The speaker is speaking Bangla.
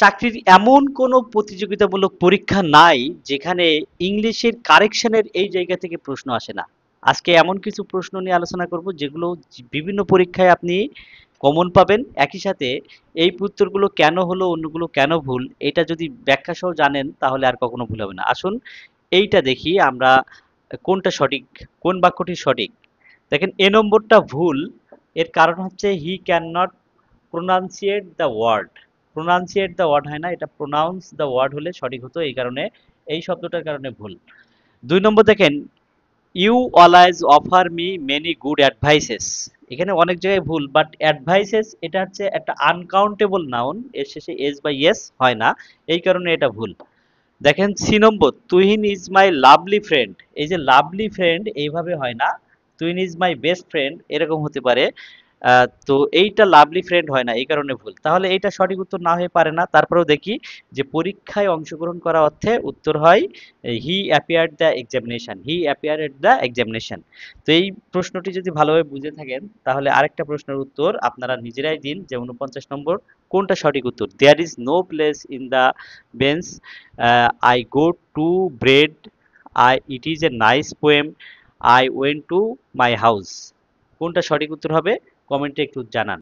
চাকরির এমন কোনো প্রতিযোগিতামূলক পরীক্ষা নাই যেখানে ইংলিশের কারেকশনের এই জায়গা থেকে প্রশ্ন আসে না। আজকে এমন কিছু প্রশ্ন নিয়ে আলোচনা করব যেগুলো বিভিন্ন পরীক্ষায় আপনি কমন পাবেন। একই সাথে এই উত্তরগুলো কেন হলো, অন্যগুলো কেন ভুল, এটা যদি ব্যাখ্যা সহ জানেন তাহলে আর কখনো ভুল হবে না। আসুন এইটা দেখি আমরা কোনটা সঠিক, কোন বাক্যটি সঠিক। দেখেন এ নম্বরটা ভুল। এর কারণ হচ্ছে he can not pronunciate the word. Pronunciate the word হয় না, এটা প্রোনাউন্স দ্য ওয়ার্ড হলে সঠিক হতো, এই কারণে এই শব্দটার কারণে ভুল। ২ নম্বর দেখেন you always offer me many good advices. এখানে অনেক জায়গায় ভুল, বাট অ্যাডভাইসেস এটা হচ্ছে একটা আনকাউন্টেবল নাউন, এর শেষে এস বা ইয়েস হয় না, এই কারণে এটা ভুল। দেখেন C number Tuhin is my lovely friend. এই যে লাভলি ফ্রেন্ড এইভাবে হয় না, Tuhin is my best friend এরকম হতে পারে। তো এইটা লাভলি ফ্রেন্ড হয় না, এই কারণে ভুল। তাহলে এইটা সঠিক উত্তর না হয়ে পারে না। তারপরেও দেখি যে পরীক্ষায় অংশগ্রহণ করা অর্থে উত্তর হয় he appeared the examination, he appear at the examination. তো এই প্রশ্নটি যদি ভালোভাবে বুঝে থাকেন তাহলে আরেকটা প্রশ্নের উত্তর আপনারা নিজেরাই দিন যে 49 নম্বর কোনটা সঠিক উত্তর। There is no place in the bench, I go to bed, it is a nice poem, I went to my house। কোনটা সঠিক উত্তর হবে কমেন্টে একটু জানান।